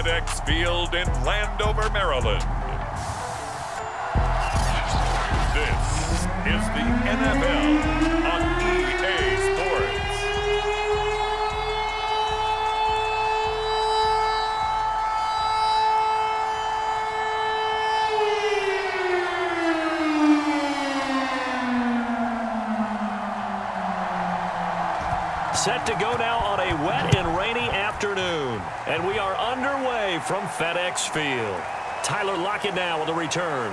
FedEx Field in Landover, Maryland. This is the NFL on EA Sports. Set to go now on a wet and rainy afternoon. And we are underway from FedEx Field. Tyler Lockett now with the return.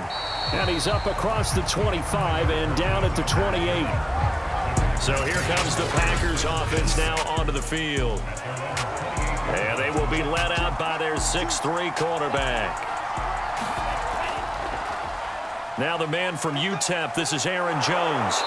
And he's up across the 25 and down at the 28. So here comes the Packers offense now onto the field. And they will be led out by their 6'3" quarterback. Now the man from UTEP, this is Aaron Jones.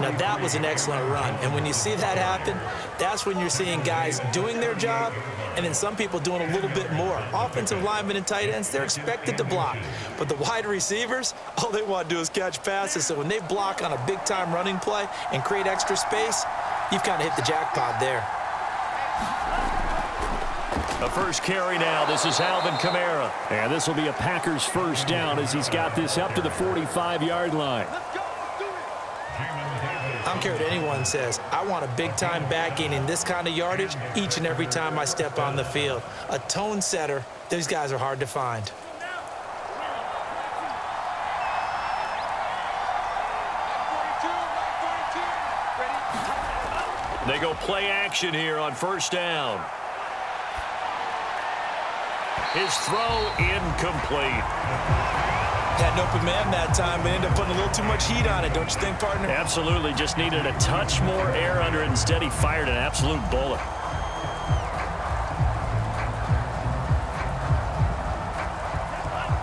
Now that was an excellent run, and when you see that happen, that's when you're seeing guys doing their job and then some people doing a little bit more. Offensive linemen and tight ends, they're expected to block, but the wide receivers, all they want to do is catch passes. So when they block on a big-time running play and create extra space, you've kind of hit the jackpot there. A first carry now. This is Alvin Kamara, and this will be a Packers first down as he's got this up to the 45-yard line. I don't care what anyone says. I want a big-time back gaining this kind of yardage each and every time I step on the field. A tone setter, these guys are hard to find. They go play action here on first down. His throw incomplete. Had an open man that time, but ended up putting a little too much heat on it, don't you think, partner? Absolutely. Just needed a touch more air under it. Instead, he fired an absolute bullet.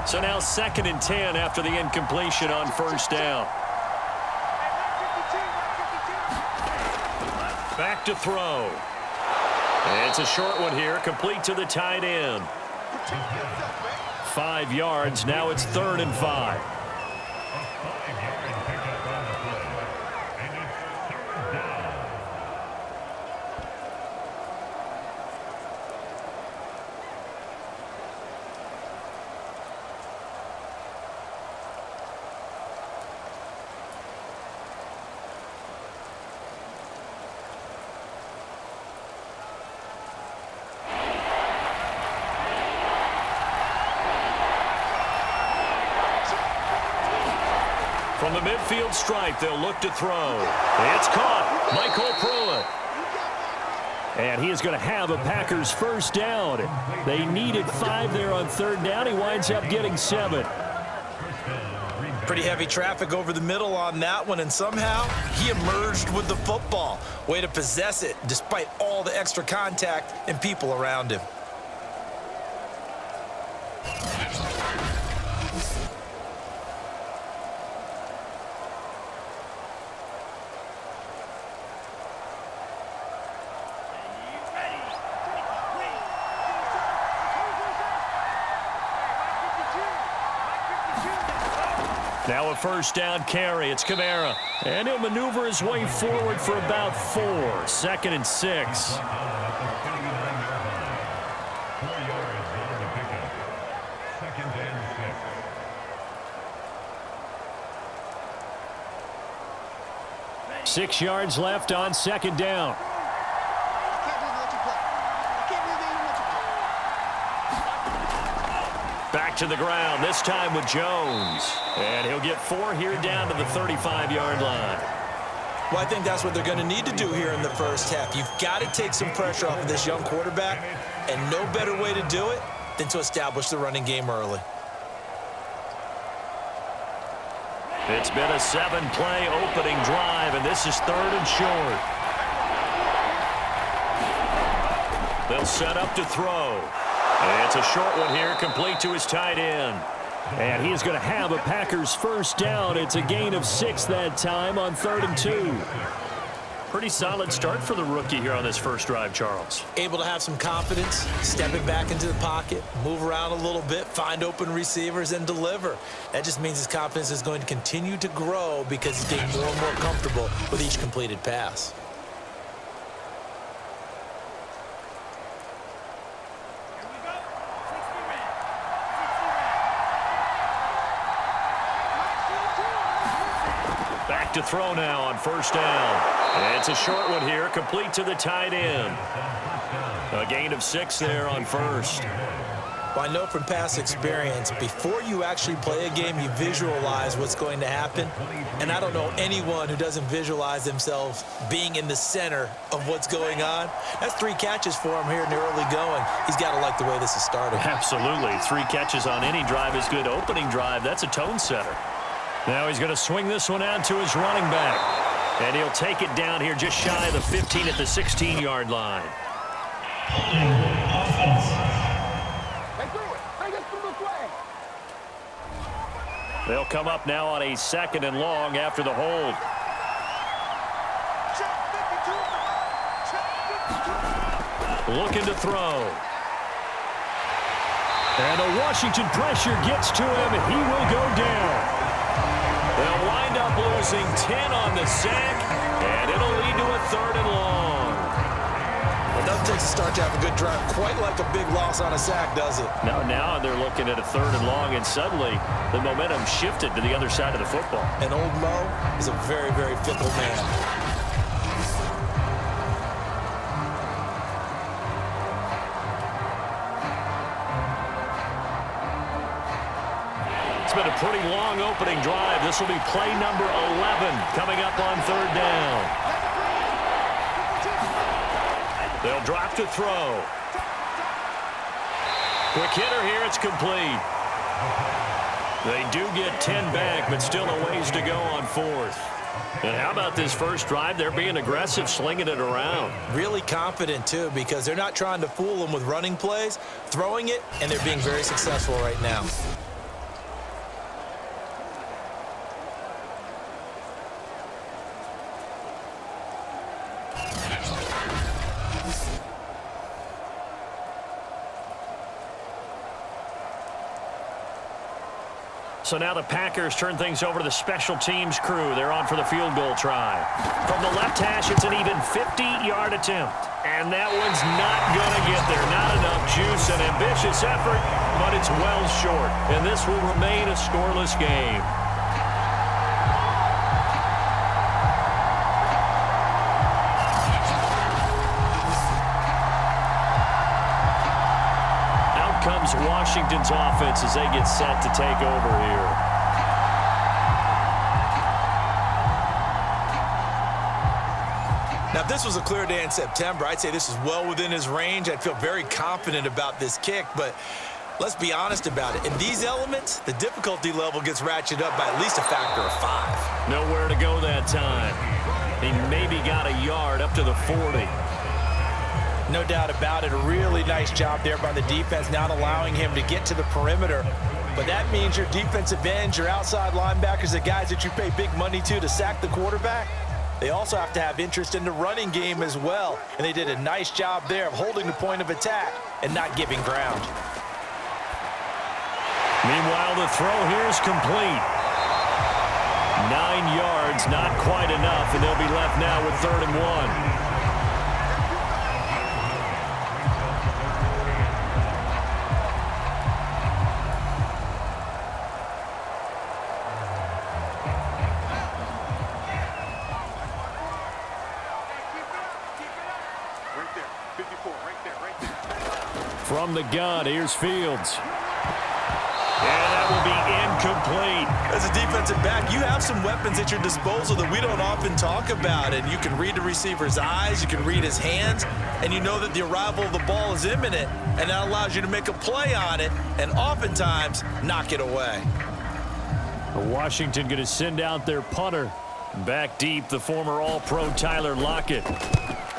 So now 2nd and 10 after the incompletion on first down. Back to throw. And it's a short one here, complete to the tight end. 5 yards. Now it's 3rd and 5. From the midfield stripe, they'll look to throw. It's caught. Michael Pruitt. And he is going to have a Packers first down. They needed 5 there on 3rd down. He winds up getting 7. Pretty heavy traffic over the middle on that one, and somehow he emerged with the football. Way to possess it, despite all the extra contact and people around him. Now a first down carry. It's Kamara. And he'll maneuver his way forward for about 4. 2nd and 6. Six yards left on 2nd down. Back to the ground, this time with Jones. And he'll get 4 here down to the 35-yard line. Well, I think that's what they're going to need to do here in the first half. You've got to take some pressure off of this young quarterback, and no better way to do it than to establish the running game early. It's been a 7-play opening drive, and this is 3rd and short. They'll set up to throw. And it's a short one here, complete to his tight end. And he is going to have a Packers first down. It's a gain of 6 that time on 3rd and 2. Pretty solid start for the rookie here on this first drive, Charles. Able to have some confidence, stepping back into the pocket, move around a little bit, find open receivers, and deliver. That just means his confidence is going to continue to grow because he's getting more and more comfortable with each completed pass. back to throw now on first down. And it's a short one here, complete to the tight end. A gain of 6 there on first. Well, I know from past experience, before you actually play a game, you visualize what's going to happen. And I don't know anyone who doesn't visualize themselves being in the center of what's going on. That's 3 catches for him here in the early going. He's got to like the way this is starting. Absolutely. 3 catches on any drive is good. Opening drive, that's a tone setter. Now he's going to swing this one out to his running back. And he'll take it down here just shy of the 15 at the 16-yard line. They'll come up now on a 2nd and long after the hold. Looking to throw. And a Washington pressure gets to him. He will go down. They'll wind up losing 10 on the sack, and it'll lead to a 3rd and long. It doesn't take a start to have a good drive, quite like a big loss on a sack, does it? No, now they're looking at a 3rd and long, and suddenly the momentum shifted to the other side of the football. And old Mo is a very, very fickle man. It's been a pretty long opening drive. This will be play number 11 coming up on 3rd down. They'll drop to throw. Quick hitter here. It's complete. They do get 10 back, but still a ways to go on 4th. And how about this first drive? They're being aggressive, slinging it around. Really confident, too, because they're not trying to fool them with running plays, throwing it, and they're being very successful right now. So now the Packers turn things over to the special teams crew. They're on for the field goal try. From the left hash, it's an even 50-yard attempt. And that one's not going to get there. Not enough juice, an ambitious effort, but it's well short. And this will remain a scoreless game. Comes Washington's offense as they get set to take over here. Now, if this was a clear day in September, I'd say this is well within his range. I'd feel very confident about this kick, but let's be honest about it. In these elements, the difficulty level gets ratcheted up by at least a factor of 5. Nowhere to go that time. He maybe got a yard up to the 40. No doubt about it. A really nice job there by the defense, not allowing him to get to the perimeter. But that means your defensive ends, your outside linebackers, the guys that you pay big money to sack the quarterback, they also have to have interest in the running game as well. And they did a nice job there of holding the point of attack and not giving ground. Meanwhile, the throw here is complete. 9 yards, not quite enough, and they'll be left now with 3rd and 1. From the gun, here's Fields. And that will be incomplete. As a defensive back, you have some weapons at your disposal that we don't often talk about. And you can read the receiver's eyes, you can read his hands, and you know that the arrival of the ball is imminent. And that allows you to make a play on it and oftentimes knock it away. Washington going to send out their punter. Back deep, the former All-Pro Tyler Lockett.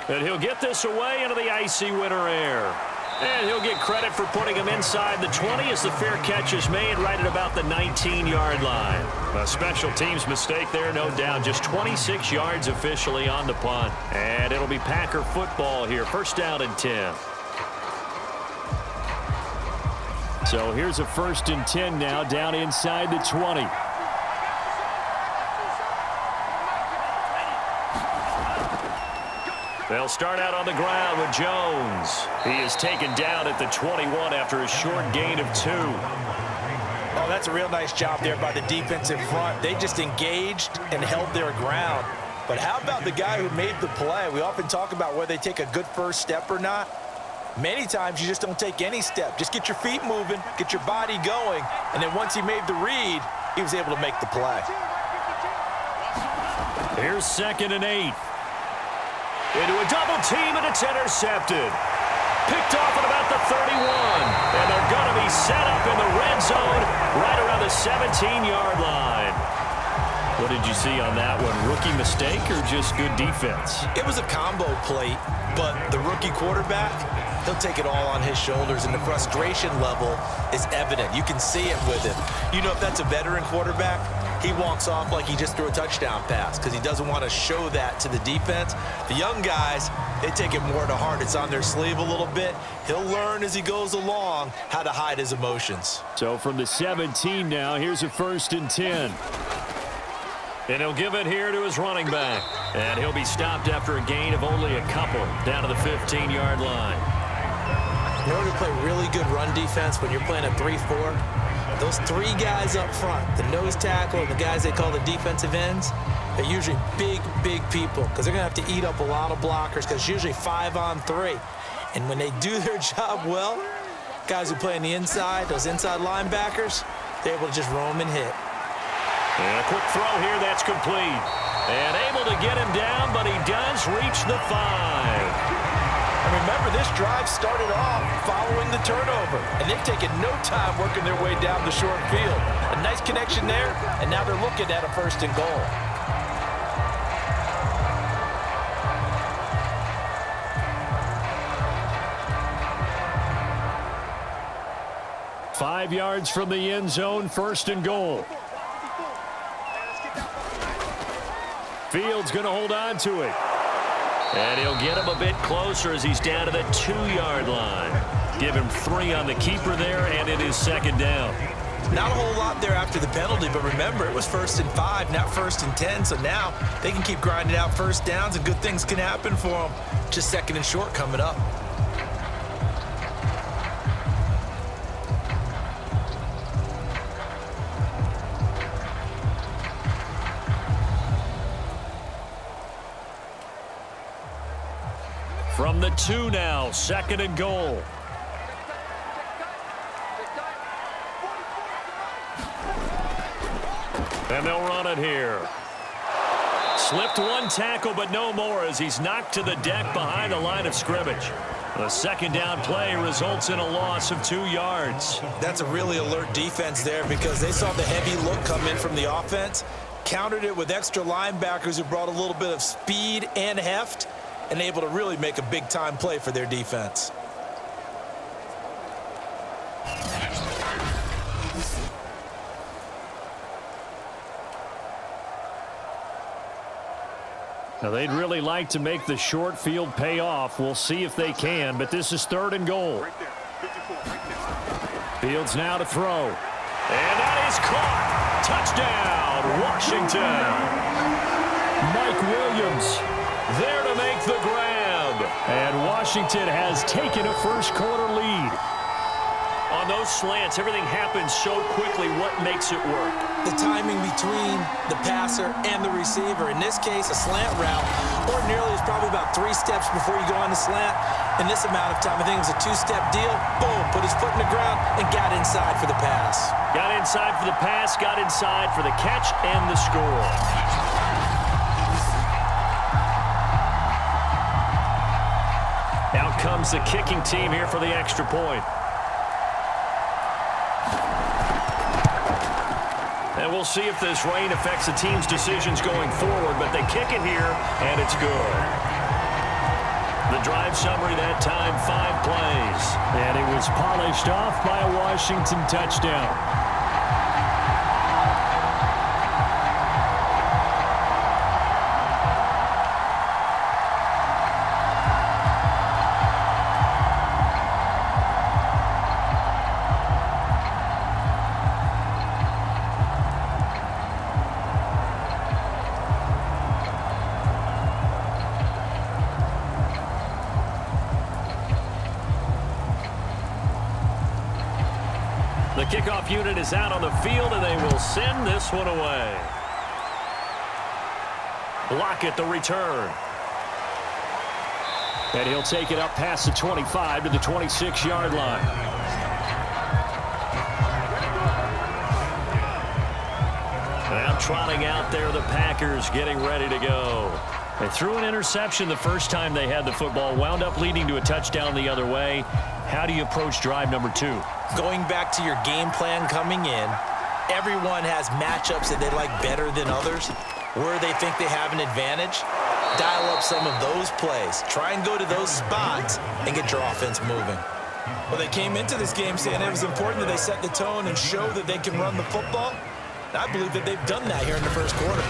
And he'll get this away into the icy winter air. And he'll get credit for putting him inside the 20 as the fair catch is made right at about the 19-yard line. A special teams mistake there, no doubt. Just 26 yards officially on the punt. And it'll be Packer football here. 1st down and 10. So here's a 1st and 10 now down inside the 20. They'll start out on the ground with Jones. He is taken down at the 21 after a short gain of 2. Oh, That's a real nice job there by the defensive front. They just engaged and held their ground. But how about the guy who made the play? We often talk about whether they take a good first step or not. Many times you just don't take any step. Just get your feet moving, get your body going, and then once he made the read, he was able to make the play. Here's 2nd and 8. Into a double team, and it's intercepted. Picked off at about the 31. And they're going to be set up in the red zone right around the 17-yard line. What did you see on that one? Rookie mistake or just good defense? It was a combo plate, but the rookie quarterback, he'll take it all on his shoulders, and the frustration level is evident. You can see it with him. You know, if that's a veteran quarterback, he walks off like he just threw a touchdown pass because he doesn't want to show that to the defense. The young guys, they take it more to heart. It's on their sleeve a little bit. He'll learn as he goes along how to hide his emotions. So from the 17 now, here's a 1st and 10. And he'll give it here to his running back. And he'll be stopped after a gain of only a couple down to the 15-yard line. In order to play really good run defense when you're playing a 3-4, those 3 guys up front, the nose tackle and the guys they call the defensive ends, they're usually big people because they're going to have to eat up a lot of blockers because it's usually 5-on-3. And when they do their job well, guys who play on the inside, those inside linebackers, they're able to just roam and hit. And a quick throw here, that's complete. And able to get him down, but he does reach the 5. And remember, this drive started off following the turnover, and they've taken no time working their way down the short field. A nice connection there, and now they're looking at a 1st and goal. Five yards from the end zone, 1st and goal. Fields going to hold on to it. And he'll get him a bit closer as he's down to the 2-yard line. Give him 3 on the keeper there, and it is 2nd down. Not a whole lot there after the penalty, but remember, it was 1st and 5, not 1st and 10, so now they can keep grinding out first downs, and good things can happen for them. Just 2nd and short coming up. From the 2 now, 2nd and goal. And they'll run it here. Slipped one tackle, but no more as he's knocked to the deck behind the line of scrimmage. The 2nd down play results in a loss of 2 yards. That's a really alert defense there because they saw the heavy look come in from the offense, countered it with extra linebackers who brought a little bit of speed and heft, and able to really make a big-time play for their defense. Now, they'd really like to make the short field pay off. We'll see if they can, but this is 3rd and goal. Fields now to throw. And that is caught. Touchdown, Washington. Mike Williams there to make the grab. And Washington has taken a first-quarter lead. On those slants, everything happens so quickly. What makes it work? The timing between the passer and the receiver. In this case, a slant route ordinarily is probably about 3 steps before you go on the slant. In this amount of time, I think it was a 2-step deal. Boom, put his foot in the ground and got inside for the pass. Got inside for the pass, got inside for the catch and the score. Out comes the kicking team here for the extra point. And we'll see if this rain affects the team's decisions going forward, but they kick it here, and it's good. The drive summary that time, 5 plays. And it was polished off by a Washington touchdown. The kickoff unit is out on the field, and they will send this one away. Lockett the return. And he'll take it up past the 25 to the 26-yard line. Now trotting out there, the Packers getting ready to go. They threw an interception the first time they had the football, wound up leading to a touchdown the other way. How do you approach drive number 2? Going back to your game plan coming in, everyone has matchups that they like better than others, where they think they have an advantage. Dial up some of those plays. Try and go to those spots and get your offense moving. Well, they came into this game saying it was important that they set the tone and show that they can run the football. I believe that they've done that here in the first quarter.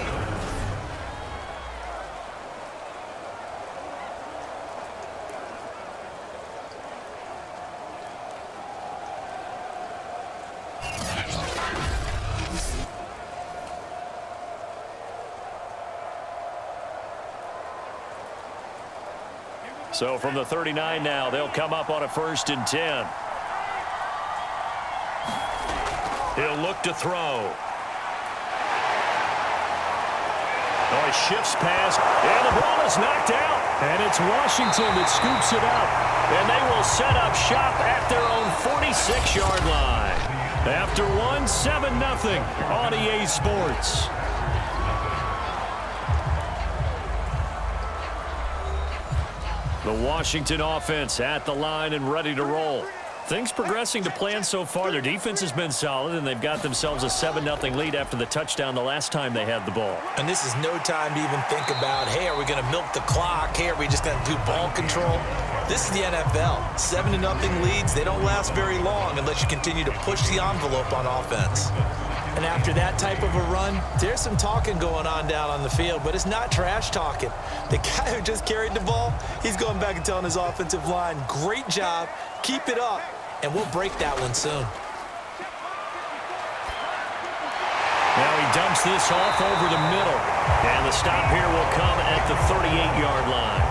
So from the 39 now, they'll come up on a 1st and 10. He'll look to throw. Oh, he shifts past, and the ball is knocked out. And it's Washington that scoops it up. And they will set up shop at their own 46-yard line. After one, 7-0 on EA Sports. The Washington offense at the line and ready to roll. Things progressing to plan so far. Their defense has been solid, and they've got themselves a 7-0 lead after the touchdown the last time they had the ball. And this is no time to even think about, hey, are we going to milk the clock? Hey, are we just going to do ball control? This is the NFL. 7-0 leads, they don't last very long unless you continue to push the envelope on offense. And after that type of a run, there's some talking going on down on the field, but it's not trash talking. The guy who just carried the ball, he's going back and telling his offensive line, great job, keep it up, and we'll break that one soon. Now he dumps this off over the middle, and the stop here will come at the 38-yard line.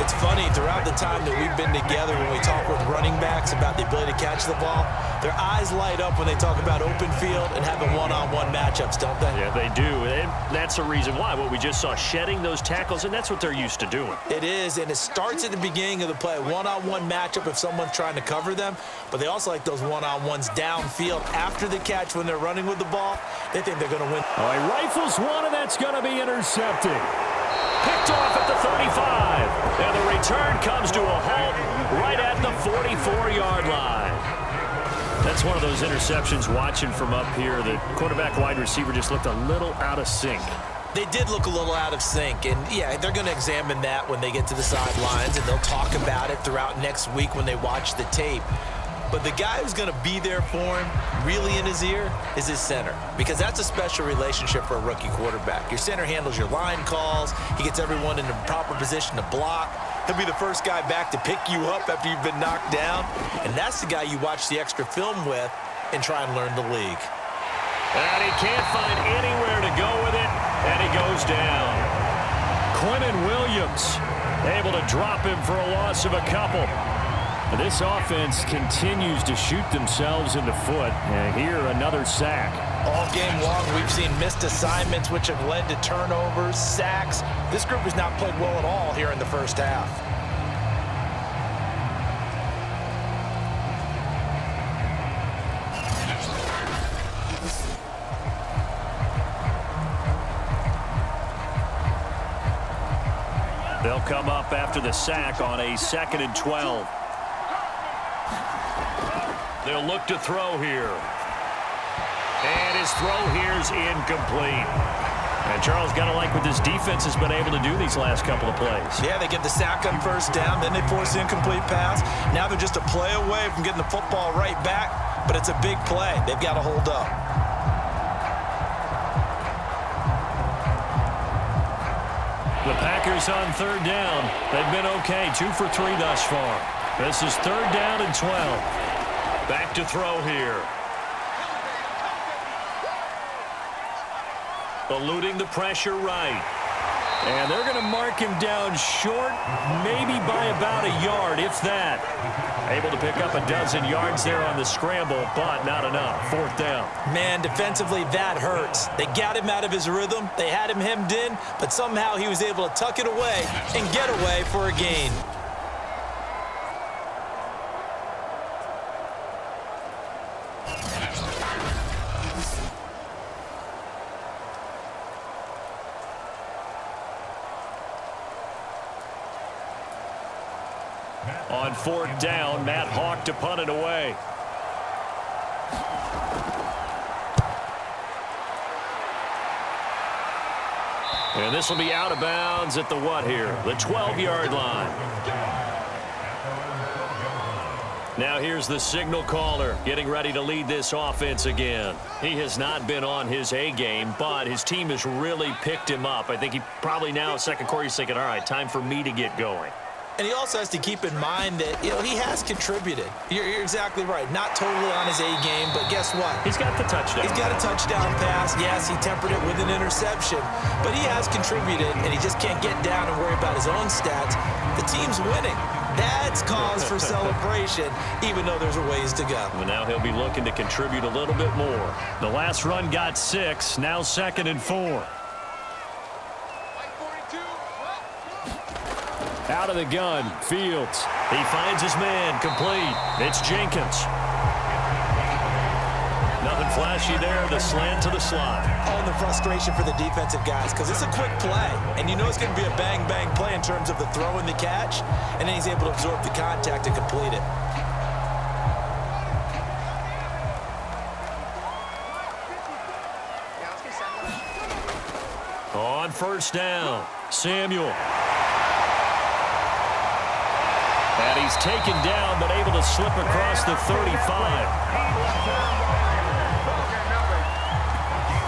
It's funny, throughout the time that we've been together, when we talk with running backs about the ability to catch the ball, their eyes light up when they talk about open field and having one-on-one matchups, don't they? Yeah, they do. And that's the reason why. What we just saw, shedding those tackles, and that's what they're used to doing. It is, and it starts at the beginning of the play. One-on-one matchup if someone's trying to cover them, but they also like those one-on-ones downfield after the catch when they're running with the ball. They think they're going to win. Oh, he rifles one, and that's going to be intercepted. Picked off at the 35. And the return comes to a halt right at the 44-yard line. That's one of those interceptions watching from up here. The quarterback wide receiver just looked a little out of sync. They did look a little out of sync, and yeah, they're going to examine that when they get to the sidelines, and they'll talk about it throughout next week when they watch the tape. But the guy who's going to be there for him, really in his ear, is his center. Because that's a special relationship for a rookie quarterback. Your center handles your line calls. He gets everyone in the proper position to block. He'll be the first guy back to pick you up after you've been knocked down. And that's the guy you watch the extra film with and try and learn the league. And he can't find anywhere to go with it, and he goes down. Quinnen Williams able to drop him for a loss of a couple. This offense continues to shoot themselves in the foot. And here, another sack. All game long, we've seen missed assignments, which have led to turnovers, sacks. This group has not played well at all here in the first half. They'll come up after the sack on a 2nd and 12. They'll look to throw here. And his throw here is incomplete. And Charles, got to like what this defense has been able to do these last couple of plays. Yeah, they get the sack on first down, then they force the incomplete pass. Now they're just a play away from getting the football right back, but it's a big play. They've got to hold up. The Packers on 3rd down. They've been okay, 2 for 3 thus far. This is 3rd down and 12. Back to throw here. Eluding the pressure right. And they're going to mark him down short, maybe by about a yard, if that. Able to pick up a dozen yards there on the scramble, but not enough. 4th down. Man, defensively, that hurts. They got him out of his rhythm. They had him hemmed in, but somehow he was able to tuck it away and get away for a gain. On 4th down, Matt Hawk to punt it away. And this will be out of bounds at the what here? The 12-yard line. Now here's the signal caller getting ready to lead this offense again. He has not been on his A game, but his team has really picked him up. I think he probably now, second quarter, he's thinking, all right, time for me to get going. And he also has to keep in mind that, he has contributed. You're exactly right. Not totally on his A game, but guess what? He's got the touchdown. He's got a touchdown pass. Yes, he tempered it with an interception. But he has contributed, and he just can't get down and worry about his own stats. The team's winning. That's cause for celebration, even though there's a ways to go. Well, now he'll be looking to contribute a little bit more. The last run got 6, now 2nd and 4. Out of the gun, Fields. He finds his man, complete. It's Jenkins. Nothing flashy there, the slant to the slot. Oh, and the frustration for the defensive guys, because it's a quick play. And you know it's going to be a bang-bang play in terms of the throw and the catch, and then he's able to absorb the contact and complete it. On 1st down, Samuel. And he's taken down, but able to slip across the 35.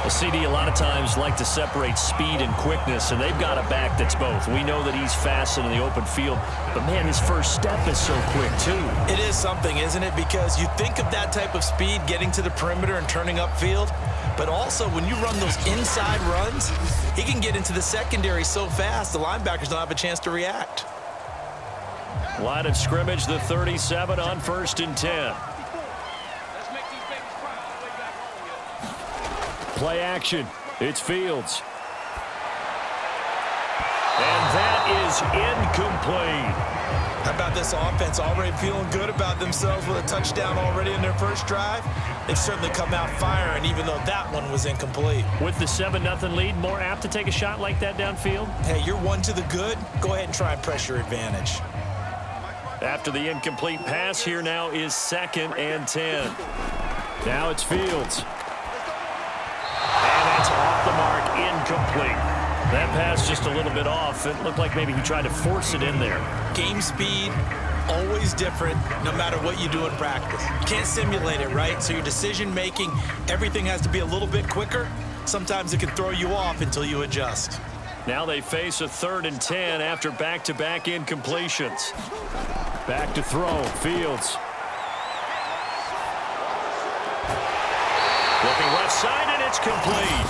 A CD a lot of times like to separate speed and quickness, and they've got a back that's both. We know that he's fast in the open field, but man, his first step is so quick too. It is something, isn't it? Because you think of that type of speed getting to the perimeter and turning upfield, but also when you run those inside runs, he can get into the secondary so fast the linebackers don't have a chance to react. Line of scrimmage, the 37 on 1st and 10. Play action. It's Fields. And that is incomplete. How about this offense already feeling good about themselves with a touchdown already in their first drive? They've certainly come out firing, even though that one was incomplete. With the 7-0 lead, more apt to take a shot like that downfield? Hey, you're one to the good. Go ahead and try and press your advantage. After the incomplete pass, here now is 2nd and 10. Now it's Fields. And that's off the mark, incomplete. That pass just a little bit off. It looked like maybe he tried to force it in there. Game speed, always different, no matter what you do in practice. You can't simulate it, right? So your decision-making, everything has to be a little bit quicker. Sometimes it can throw you off until you adjust. Now they face a 3rd and 10 after back-to-back incompletions. Back to throw, Fields. Looking left side, and it's complete.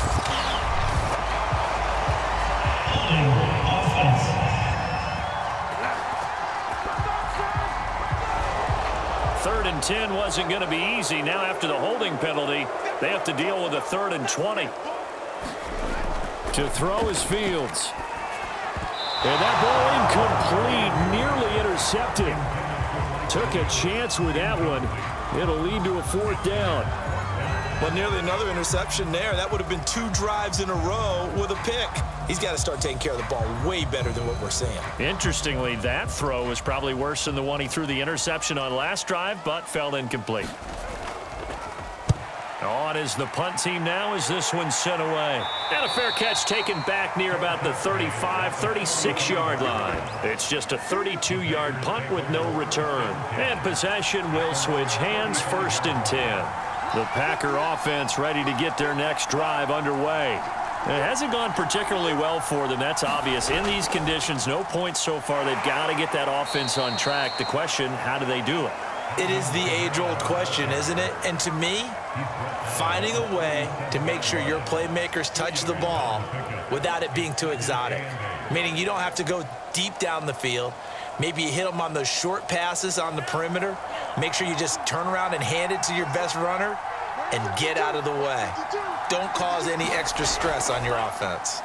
Third and 10 wasn't going to be easy. Now after the holding penalty, they have to deal with a 3rd and 20. To throw is Fields. And that ball incomplete, nearly intercepted. Took a chance with that one. It'll lead to a 4th down. Well, nearly another interception there. That would have been 2 drives in a row with a pick. He's got to start taking care of the ball way better than what we're seeing. Interestingly, that throw was probably worse than the one he threw the interception on last drive, but fell incomplete. On is the punt team now as this one's sent away. And a fair catch taken back near about the 35, 36-yard line. It's just a 32-yard punt with no return. And possession will switch hands, 1st and 10. The Packer offense ready to get their next drive underway. It hasn't gone particularly well for them, that's obvious. In these conditions, no points so far. They've got to get that offense on track. The question, how do they do it? It is the age-old question, isn't it? And to me, finding a way to make sure your playmakers touch the ball without it being too exotic. meaning you don't have to go deep down the field. Maybe you hit them on those short passes on the perimeter. Make sure you just turn around and hand it to your best runner and get out of the way. Don't cause any extra stress on your offense.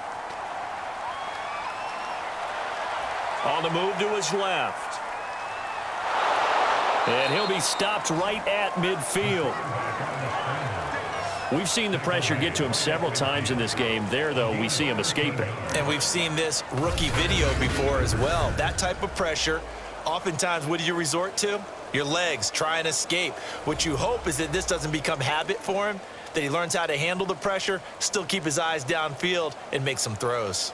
On the move to his left. And he'll be stopped right at midfield. We've seen the pressure get to him several times in this game. There, though, we see him escaping. And we've seen this rookie video before as well. That type of pressure, oftentimes, what do you resort to? Your legs, try and escape. What you hope is that this doesn't become habit for him, that he learns how to handle the pressure, still keep his eyes downfield, and make some throws.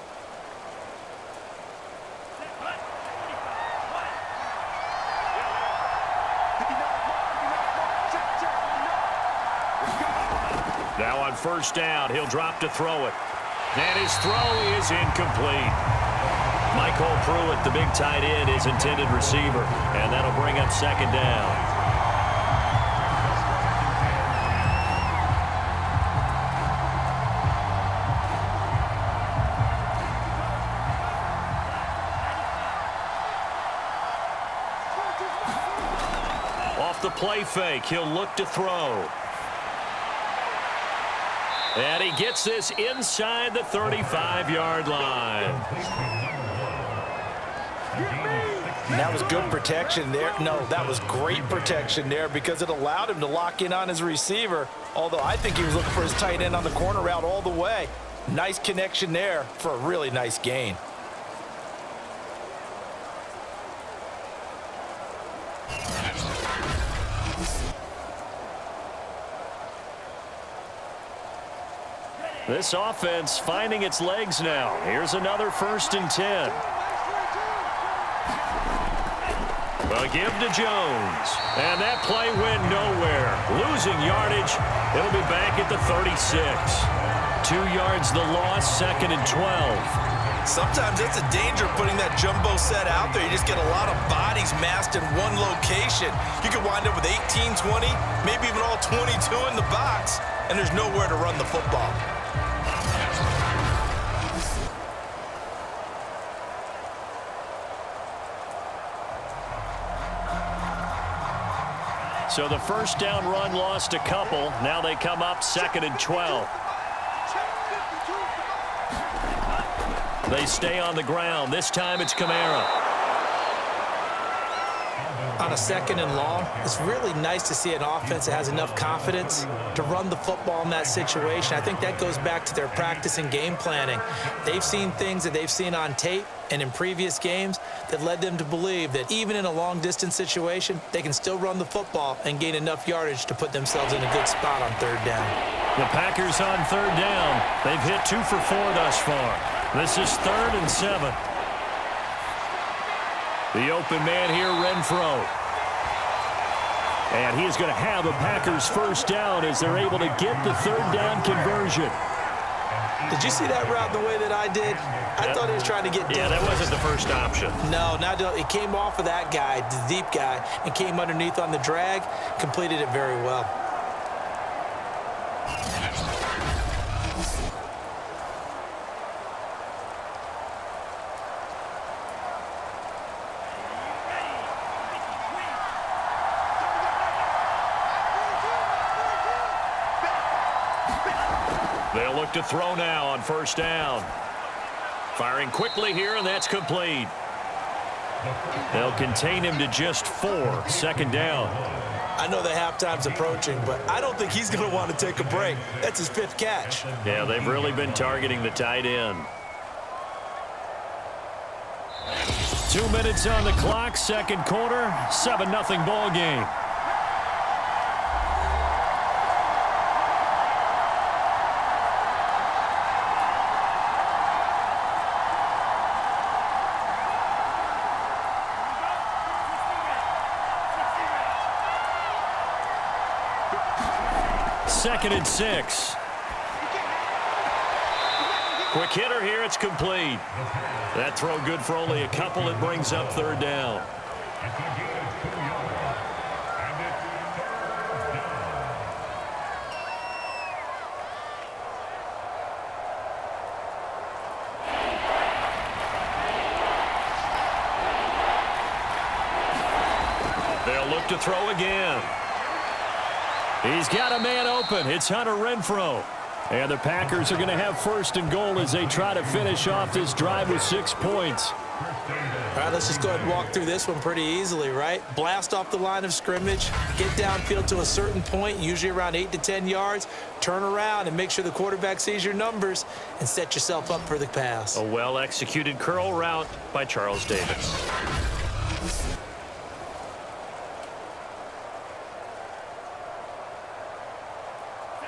Now on first down, he'll drop to throw it. And his throw is incomplete. Michael Pruitt, the big tight end, is intended receiver. And that'll bring up second down. Off the play fake, he'll look to throw. And he gets this inside the 35-yard line. And that was good protection there. No, that was great protection there because it allowed him to lock in on his receiver, although I think he was looking for his tight end on the corner route all the way. Nice connection there for a really nice gain. This offense finding its legs now. Here's another 1st and 10. A give to Jones. And that play went nowhere. Losing yardage. It'll be back at the 36. 2 yards the loss, 2nd and 12. Sometimes that's a danger putting that jumbo set out there. You just get a lot of bodies massed in one location. You could wind up with 18, 20, maybe even all 22 in the box, and there's nowhere to run the football. So the first down run lost a couple. Now they come up 2nd and 12. They stay on the ground. This time it's Kamara. On a 2nd and long, it's really nice to see an offense that has enough confidence to run the football in that situation. I think that goes back to their practice and game planning. They've seen things that they've seen on tape and in previous games that led them to believe that even in a long-distance situation, they can still run the football and gain enough yardage to put themselves in a good spot on 3rd down. The Packers on 3rd down. They've hit 2 for 4 thus far. This is 3rd and 7. The open man here, Renfro. And he is going to have a Packers first down as they're able to get the 3rd down conversion. Did you see that route the way that I did? I thought he was trying to get down. Yeah, that wasn't the first option. No, it came off of that guy, the deep guy, and came underneath on the drag, completed it very well. They'll look to throw now on first down. Firing quickly here, and that's complete. They'll contain him to just 4. 2nd down. I know the halftime's approaching, but I don't think he's going to want to take a break. That's his 5th catch. Yeah, they've really been targeting the tight end. 2 minutes on the clock, 2nd quarter, 7-0 ball game. Second and 6. Quick hitter here, it's complete. That throw good for only a couple. It brings up 3rd down. up to throw again. He's got a man open. It's Hunter Renfrow. And the Packers are going to have first and goal as they try to finish off this drive with 6 points. All right, let's just go ahead and walk through this one pretty easily, right? Blast off the line of scrimmage, get downfield to a certain point, usually around 8 to 10 yards, turn around and make sure the quarterback sees your numbers and set yourself up for the pass. A well-executed curl route by Charles Davis.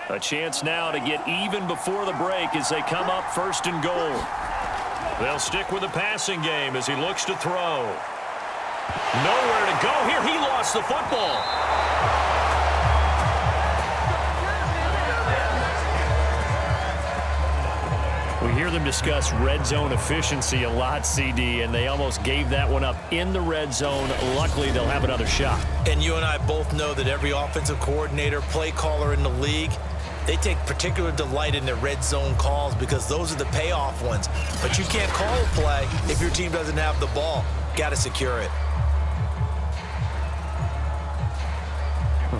A chance now to get even before the break as they come up first and goal. They'll stick with the passing game as he looks to throw. Nowhere to go here. He lost the football. We hear them discuss red zone efficiency a lot, CD, and they almost gave that one up in the red zone. Luckily, they'll have another shot. And you and I both know that every offensive coordinator, play caller in the league, they take particular delight in their red zone calls because those are the payoff ones. But you can't call a play if your team doesn't have the ball. Got to secure it.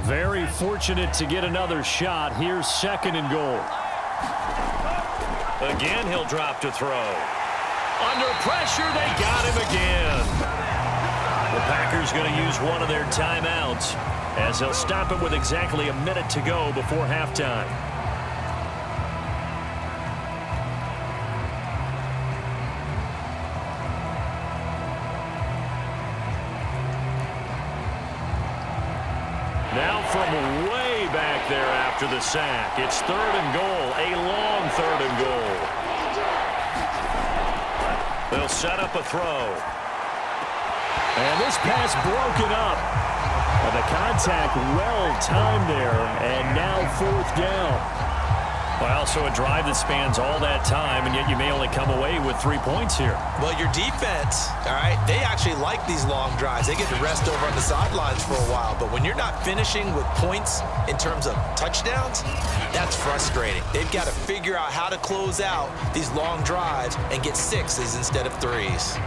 Very fortunate to get another shot. Here's second and goal. Again, he'll drop to throw. Under pressure, they got him again. The Packers going to use one of their timeouts as they'll stop it with exactly a minute to go before halftime. Now from way back there after the sack, it's third and goal, a long third and goal. They'll set up a throw. And this pass broken up. And the contact well-timed there, and now fourth down. Well, so a drive that spans all that time, and yet you may only come away with 3 points here. Well, your defense, all right, they actually like these long drives. They get to rest over on the sidelines for a while. But when you're not finishing with points in terms of touchdowns, that's frustrating. They've got to figure out how to close out these long drives and get 6s instead of 3s.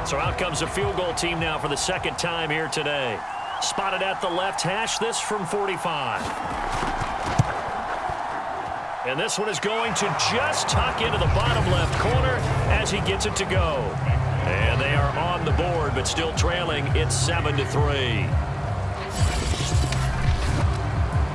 So out comes the field goal team now for the second time here today. Spotted at the left hash, this from 45. And this one is going to just tuck into the bottom left corner as he gets it to go. And they are on the board, but still trailing. It's 7-3.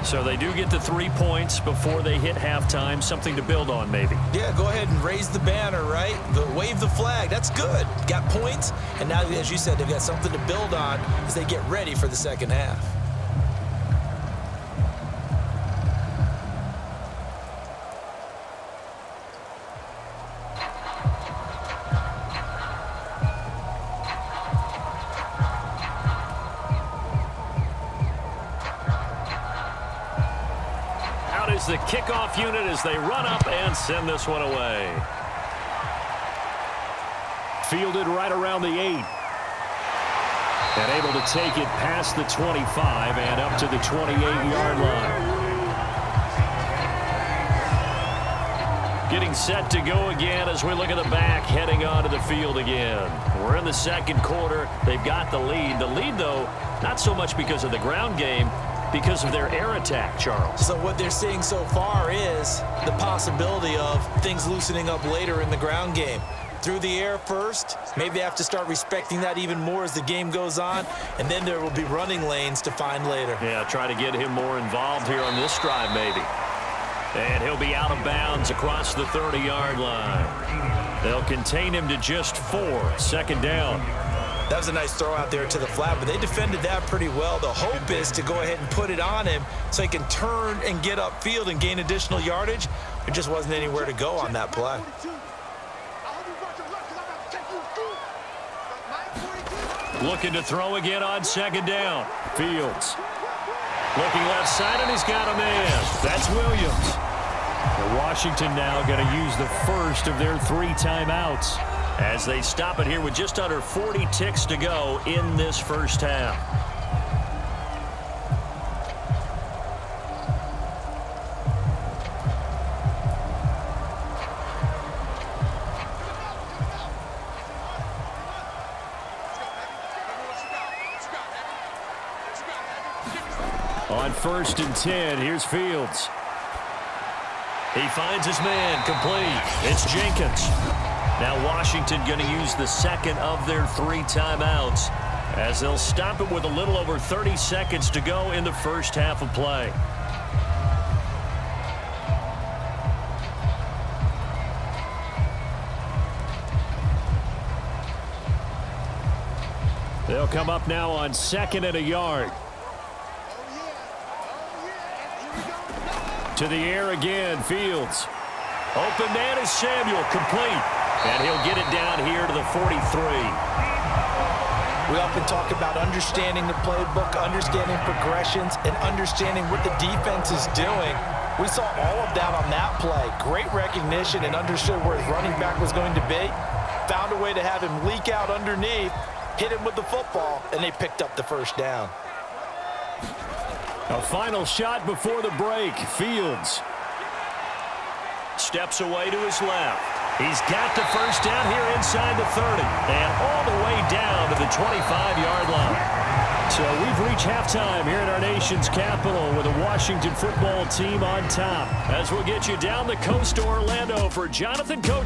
So they do get the 3 points before they hit halftime, something to build on maybe. Yeah, go ahead and raise the banner, right? Wave the flag. That's good. Got points, and now, as you said, they've got something to build on as they get ready for the second half. The kickoff unit as they run up and send this one away. Fielded right around the 8. And able to take it past the 25 and up to the 28-yard line. Getting set to go again as we look at the back heading onto the field again. We're in the second quarter. They've got the lead. The lead, though, not so much because of the ground game, because of their air attack, Charles. So what they're seeing so far is the possibility of things loosening up later in the ground game. Through the air first, maybe they have to start respecting that even more as the game goes on, and then there will be running lanes to find later. Yeah, try to get him more involved here on this drive maybe. And he'll be out of bounds across the 30-yard line. They'll contain him to just 4, second down. That was a nice throw out there to the flat, but they defended that pretty well. The hope is to go ahead and put it on him so he can turn and get upfield and gain additional yardage. There just wasn't anywhere to go on that play. Looking to throw again on second down. Fields. Looking left side, and he's got a man. That's Williams. And Washington now going to use the first of their 3 timeouts as they stop it here with just under 40 ticks to go in this first half. On 1st and 10, here's Fields. He finds his man, complete. It's Jenkins. Now Washington going to use the second of their 3 timeouts as they'll stop it with a little over 30 seconds to go in the first half of play. They'll come up now on 2nd and a yard. To the air again, Fields. Open man is Samuel, complete. And he'll get it down here to the 43. We often talk about understanding the playbook, understanding progressions, and understanding what the defense is doing. We saw all of that on that play. Great recognition and understood where his running back was going to be. Found a way to have him leak out underneath, hit him with the football, and they picked up the first down. A final shot before the break. Fields steps away to his left. He's got the first down here inside the 30 and all the way down to the 25-yard line. So we've reached halftime here at our nation's capital with a Washington football team on top. As we'll get you down the coast to Orlando for Jonathan Coach.